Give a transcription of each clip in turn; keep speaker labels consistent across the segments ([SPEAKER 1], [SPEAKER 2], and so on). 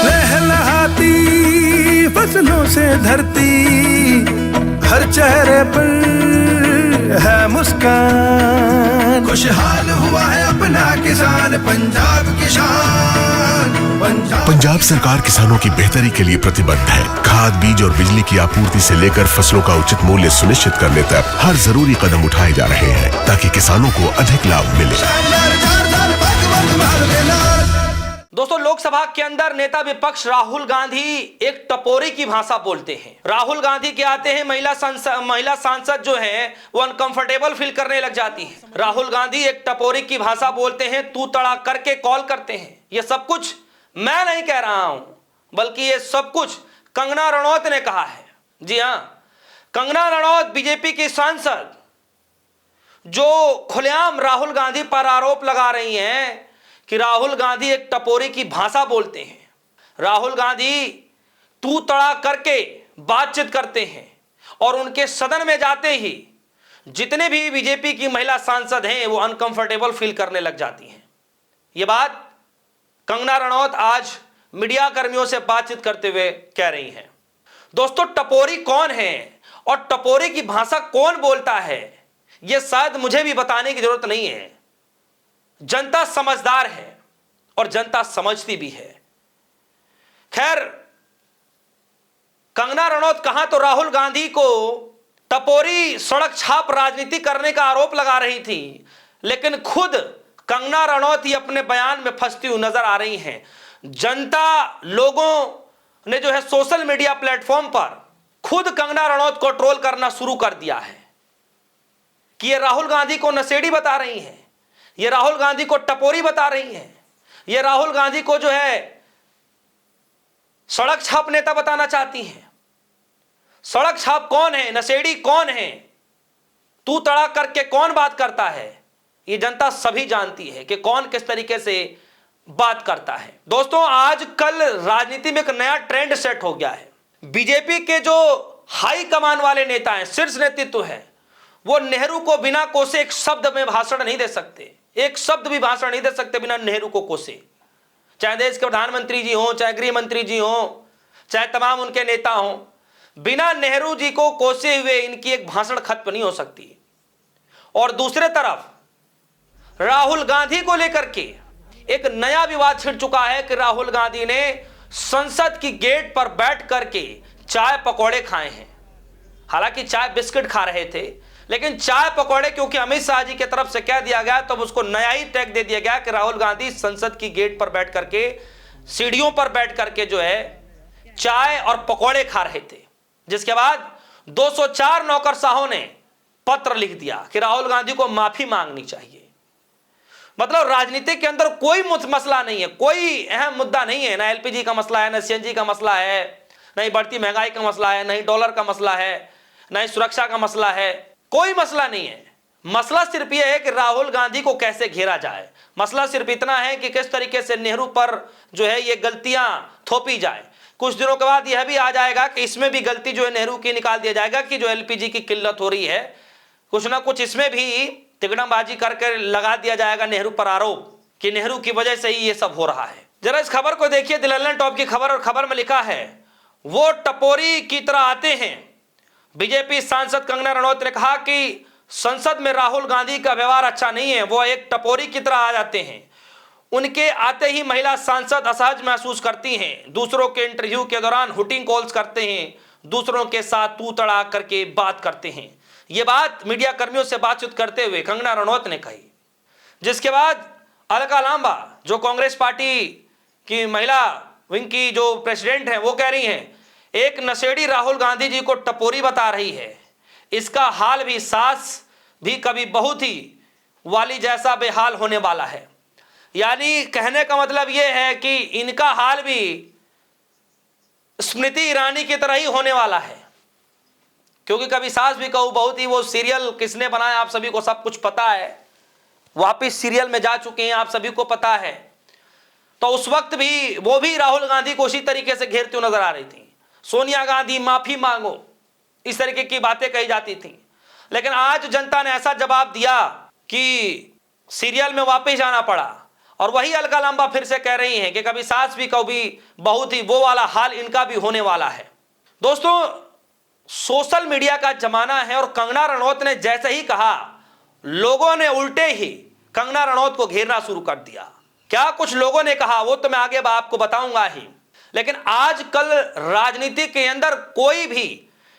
[SPEAKER 1] लहलहाती फसलों से धरती, हर चेहरे पर है मुस्कान, खुशहाल हुआ है अपना किसान, पंजाब किसान।
[SPEAKER 2] पंजाब सरकार किसानों की बेहतरी के लिए प्रतिबद्ध है। खाद, बीज और बिजली की आपूर्ति से लेकर फसलों का उचित मूल्य सुनिश्चित करने तक हर जरूरी कदम उठाए जा रहे हैं ताकि किसानों को अधिक लाभ मिले।
[SPEAKER 3] दोस्तों, लोकसभा के अंदर नेता विपक्ष राहुल गांधी एक टपोरी की भाषा बोलते हैं। राहुल गांधी के आते हैं महिला सांसद जो है वो अनकंफर्टेबल फील करने लग जाती है। राहुल गांधी एक टपोरी की भाषा बोलते हैं, तू तड़ा करके कॉल करते हैं। ये सब कुछ मैं नहीं कह रहा हूं, बल्कि ये सब कुछ कंगना रणौत ने कहा है। जी हां, कंगना रणौत बीजेपी की सांसद जो खुलेआम राहुल गांधी पर आरोप लगा रही हैं कि राहुल गांधी एक टपोरी की भाषा बोलते हैं, राहुल गांधी तू तड़ा करके बातचीत करते हैं और उनके सदन में जाते ही जितने भी बीजेपी की महिला सांसद हैं वो अनकंफर्टेबल फील करने लग जाती हैं। ये बात कंगना रणौत आज मीडिया कर्मियों से बातचीत करते हुए कह रही हैं। दोस्तों, टपोरी कौन है और टपोरी की भाषा कौन बोलता है, यह शायद मुझे भी बताने की जरूरत नहीं है। जनता समझदार है और जनता समझती भी है। खैर, कंगना रणौत कहां तो राहुल गांधी को टपोरी सड़क छाप राजनीति करने का आरोप लगा रही थी, लेकिन खुद कंगना रणौत ही अपने बयान में फंसती हुई नजर आ रही हैं। जनता, लोगों ने जो है सोशल मीडिया प्लेटफॉर्म पर खुद कंगना रणौत को ट्रोल करना शुरू कर दिया है कि ये राहुल गांधी को नशेड़ी बता रही हैं, ये राहुल गांधी को टपोरी बता रही हैं, ये राहुल गांधी को जो है सड़क छाप नेता बताना चाहती हैं। सड़क छाप कौन है, नशेड़ी कौन है, तू तड़ा करके कौन बात करता है, ये जनता सभी जानती है कि कौन किस तरीके से बात करता है। दोस्तों, आजकल राजनीति में एक नया ट्रेंड सेट हो गया है। बीजेपी के जो हाई कमान वाले नेता हैं, शीर्ष नेतृत्व है, वो नेहरू को बिना कोसे एक शब्द में भाषण नहीं दे सकते, एक शब्द भी भाषण नहीं दे सकते बिना नेहरू को कोसे। चाहे देश के प्रधानमंत्री जी हो, चाहे गृह मंत्री जी हो, चाहे तमाम उनके नेता हो, बिना नेहरू जी को कोसे हुए इनकी एक भाषण खत्म नहीं हो सकती। और दूसरे तरफ राहुल गांधी को लेकर के एक नया विवाद छिड़ चुका है कि राहुल गांधी ने संसद की गेट पर बैठ करके चाय पकौड़े खाए हैं। हालांकि चाय बिस्किट खा रहे थे, लेकिन चाय पकौड़े क्योंकि अमित शाह जी की तरफ से कह दिया गया, तब उसको नया ही टैग दे दिया गया कि राहुल गांधी संसद की गेट पर बैठ करके, सीढ़ियों पर बैठ करके जो है चाय और पकौड़े खा रहे थे। जिसके बाद 204 नौकरशाहों ने पत्र लिख दिया कि राहुल गांधी को माफी मांगनी चाहिए। मतलब राजनीति के अंदर कोई मसला नहीं है, कोई अहम मुद्दा नहीं है, ना एलपीजी का मसला है, ना सीएनजी का मसला है, नहीं बढ़ती महंगाई का मसला है, नहीं डॉलर का मसला है, नहीं सुरक्षा का मसला है, कोई मसला नहीं है। मसला सिर्फ यह है कि राहुल गांधी को कैसे घेरा जाए। मसला सिर्फ इतना है कि किस तरीके से नेहरू पर जो है ये गलतियां थोपी जाए। कुछ दिनों के बाद यह भी आ जाएगा कि इसमें भी गलती जो है नेहरू की निकाल दिया जाएगा कि जो एलपीजी की किल्लत हो रही है, कुछ ना कुछ इसमें भी तिगड़मबाजी करके लगा दिया जाएगा नेहरू पर आरोप कि नेहरू की वजह से ही ये सब हो रहा है। जरा इस खबर को देखिए, द लंदन टॉप की खबर, और खबर में लिखा है वो टपोरी की तरह आते हैं। बीजेपी सांसद कंगना रणौत ने कहा कि संसद में राहुल गांधी का व्यवहार अच्छा नहीं है, वो एक टपोरी की तरह आ जाते हैं। उनके आते ही महिला सांसद असहज महसूस करती हैं, दूसरों के इंटरव्यू के दौरान हुटिंग कॉल्स करते हैं, दूसरों के साथ तू तड़ा करके बात करते हैं। ये बात मीडिया कर्मियों से बातचीत करते हुए कंगना रणौत ने कही। जिसके बाद अलका लांबा, जो कांग्रेस पार्टी की महिला विंग की जो प्रेसिडेंट हैं, वो कह रही हैं एक नशेड़ी राहुल गांधी जी को टपोरी बता रही है, इसका हाल भी सास भी कभी बहुत ही वाली जैसा बेहाल होने वाला है। यानी कहने का मतलब यह है कि इनका हाल भी स्मृति ईरानी की तरह ही होने वाला है, क्योंकि कभी सास भी कहूं बहुत ही, वो सीरियल किसने बनाया आप सभी को सब कुछ पता है, वापिस सीरियल में जा चुके हैं, आप सभी को पता है। तो उस वक्त भी वो भी राहुल गांधी को उसी तरीके से घेरती हुई नजर आ रही थी। सोनिया गांधी माफी मांगो, इस तरीके की बातें कही जाती थी। लेकिन आज जनता ने ऐसा जवाब दिया कि सीरियल में वापस जाना पड़ा और वही अलका लांबा फिर से कह रही हैं कि कभी सास भी कभी बहुत ही वो वाला हाल इनका भी होने वाला है। दोस्तों, सोशल मीडिया का जमाना है और कंगना रनौत ने जैसे ही कहा, लोगों ने उल्टे ही कंगना रनौत को घेरना शुरू कर दिया। क्या कुछ लोगों ने कहा वो तो मैं आगे आपको बताऊंगा ही, लेकिन आजकल राजनीति के अंदर कोई भी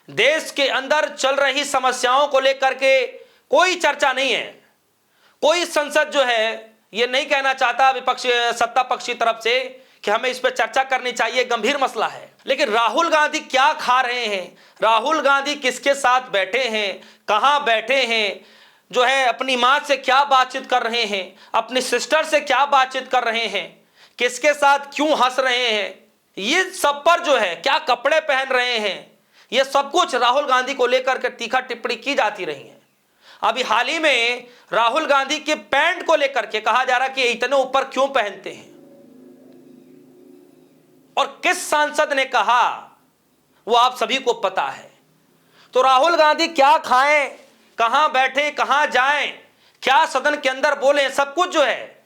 [SPEAKER 3] देश के अंदर चल रही समस्याओं को लेकर के कोई चर्चा नहीं है। कोई संसद जो है ये नहीं कहना चाहता विपक्षी सत्ता पक्ष की तरफ से कि हमें इस पर चर्चा करनी चाहिए, गंभीर मसला है। लेकिन राहुल गांधी क्या खा रहे हैं, राहुल गांधी किसके साथ बैठे हैं, कहां बैठे हैं, जो है अपनी मां से क्या बातचीत कर रहे हैं, अपनी सिस्टर से क्या बातचीत कर रहे हैं, किसके साथ क्यों हंस रहे हैं, ये सब पर जो है क्या कपड़े पहन रहे हैं, ये सब कुछ राहुल गांधी को लेकर के तीखा टिप्पणी की जाती रही है। अभी हाल ही में राहुल गांधी के पैंट को लेकर के कहा जा रहा कि इतने ऊपर क्यों पहनते हैं, और किस सांसद ने कहा वो आप सभी को पता है। तो राहुल गांधी क्या खाएं, कहां बैठे, कहां जाएं, क्या सदन के अंदर बोले, सब कुछ जो है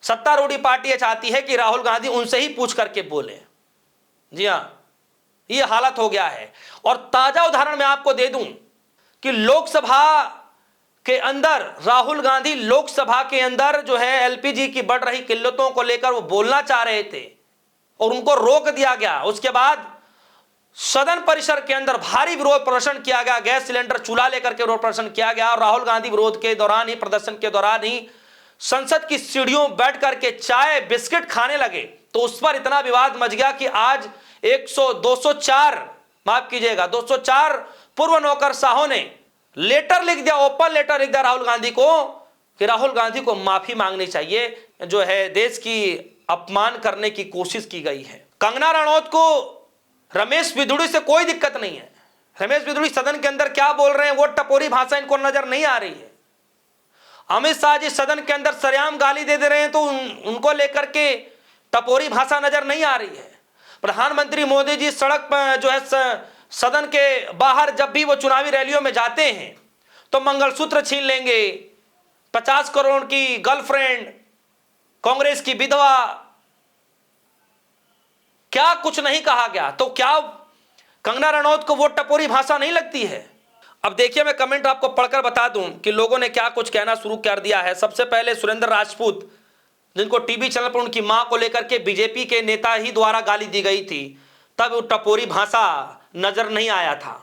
[SPEAKER 3] सत्तारूढ़ी पार्टी ये चाहती है कि राहुल गांधी उनसे ही पूछ करके बोले। जी हां, ये हालत हो गया है। और ताजा उदाहरण मैं आपको दे दूं कि लोकसभा के अंदर राहुल गांधी लोकसभा के अंदर जो है एलपीजी की बढ़ रही किल्लतों को लेकर वो बोलना चाह रहे थे और उनको रोक दिया गया। उसके बाद सदन परिसर के अंदर भारी विरोध प्रदर्शन किया गया, गैस सिलेंडर चूल्हा लेकर के विरोध प्रदर्शन किया गया और राहुल गांधी विरोध के दौरान ही, प्रदर्शन के दौरान ही संसद की सीढ़ियों बैठ करके चाय बिस्किट खाने लगे। तो उस पर इतना विवाद मच गया कि आज 204 माफ कीजिएगा 204 पूर्व नौकरशाहों ने लेटर लिख दिया, ओपन लेटर लिख दिया राहुल गांधी को कि राहुल गांधी को माफी मांगनी चाहिए, जो है देश की अपमान करने की कोशिश की गई है। कंगना रनौत को रमेश बिधूड़ी से कोई दिक्कत नहीं है। रमेश बिधूड़ी सदन के अंदर क्या बोल रहे हैं वो टपोरी भाषा इनको नजर नहीं आ रही है। अमित शाह जी सदन के अंदर सरेआम गाली दे रहे हैं तो उनको लेकर के टपोरी भाषा नजर नहीं आ रही है। प्रधानमंत्री मोदी जी सड़क पर जो है सदन के बाहर जब भी वो चुनावी रैलियों में जाते हैं तो मंगलसूत्र छीन लेंगे, 50 करोड़ की गर्लफ्रेंड, कांग्रेस की विधवा, क्या कुछ नहीं कहा गया। तो क्या कंगना रनौत को वो टपोरी भाषा नहीं लगती है? अब देखिए, मैं कमेंट आपको पढ़कर बता दूं कि लोगों ने क्या कुछ कहना शुरू कर दिया है। सबसे पहले सुरेंद्र राजपूत, जिनको टीवी चैनल पर उनकी मां को लेकर के बीजेपी के नेता ही द्वारा गाली दी गई थी, तब वो टपोरी भाषा नजर नहीं आया था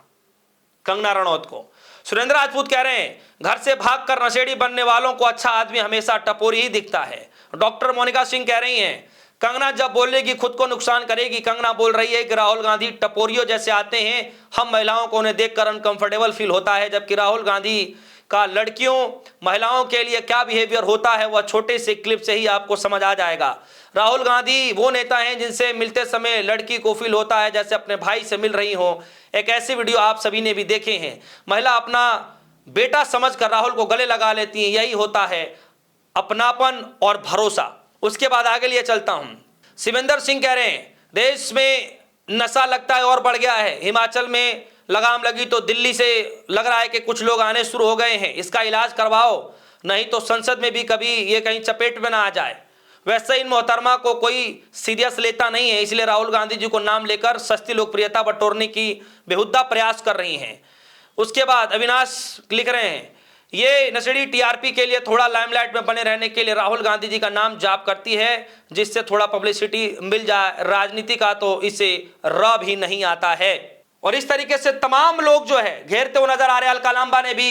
[SPEAKER 3] कंगना रनौत को। सुरेंद्र राजपूत कह रहे हैं घर से भागकर नशेड़ी बनने वालों को अच्छा आदमी हमेशा टपोरी ही दिखता है। डॉक्टर मोनिका सिंह कह रही हैं कंगना जब बोलेगी खुद को नुकसान करेगी। कंगना बोल रही है कि राहुल गांधी टपोरियों जैसे आते हैं, हम महिलाओं को उन्हें देखकर अनकंफर्टेबल फील होता है, जबकि राहुल गांधी का लड़कियों महिलाओं के लिए क्या बिहेवियर होता है वह छोटे से क्लिप से ही आपको समझ आ जाएगा। राहुल गांधी वो नेता हैं जिनसे मिलते समय लड़की को फील होता है जैसे अपने भाई से मिल रही हो। एक ऐसी वीडियो आप सभी ने भी देखे हैं। महिला अपना बेटा समझकर राहुल को गले लगा लेती है, यही होता है अपनापन और भरोसा। उसके बाद आगे लिए चलता हूं। शिवेंद्र सिंह कह रहे हैं देश में नशा लगता है और बढ़ गया है। हिमाचल में लगाम लगी तो दिल्ली से लग रहा है कि कुछ लोग आने शुरू हो गए हैं। इसका इलाज करवाओ, नहीं तो संसद में भी कभी ये कहीं चपेट में ना आ जाए। वैसे इन मोहतरमा को कोई सीरियस लेता नहीं है, इसलिए राहुल गांधी जी को नाम लेकर सस्ती लोकप्रियता बटोरने की बेहुदा प्रयास कर रही हैं। उसके बाद अविनाश लिख रहे हैं ये नशेड़ी टीआरपी के लिए थोड़ा लाइमलाइट में बने रहने के लिए राहुल गांधी जी का नाम जाप करती है, जिससे थोड़ा पब्लिसिटी मिल जाए। राजनीति का तो इसे र भी नहीं आता है। और इस तरीके से तमाम लोग जो है घेरते हुए नजर आ रहे हैं। अलका लांबा ने भी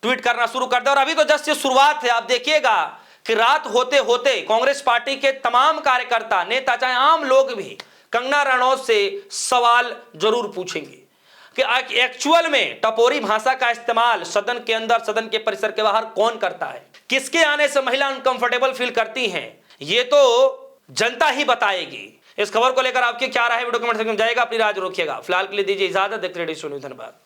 [SPEAKER 3] ट्वीट करना शुरू कर दिया और अभी तो जस्ट ये शुरुआत है। आप देखिएगा कि रात होते होते कांग्रेस पार्टी के तमाम कार्यकर्ता, नेता, चाहे आम लोग भी कंगना रनौत से सवाल जरूर पूछेंगे कि एक्चुअल में टपोरी भाषा का इस्तेमाल सदन के अंदर, सदन के परिसर के बाहर कौन करता है, किसके आने से महिला अनकंफर्टेबल फील करती हैं, ये तो जनता ही बताएगी। इस खबर को लेकर आपकी क्या राय है वीडियो कमेंट सेक्शन में जाएगा, अपनी राय रखिएगा। फिलहाल के लिए दीजिए इजाजत, देखते रहिए, धन्यवाद।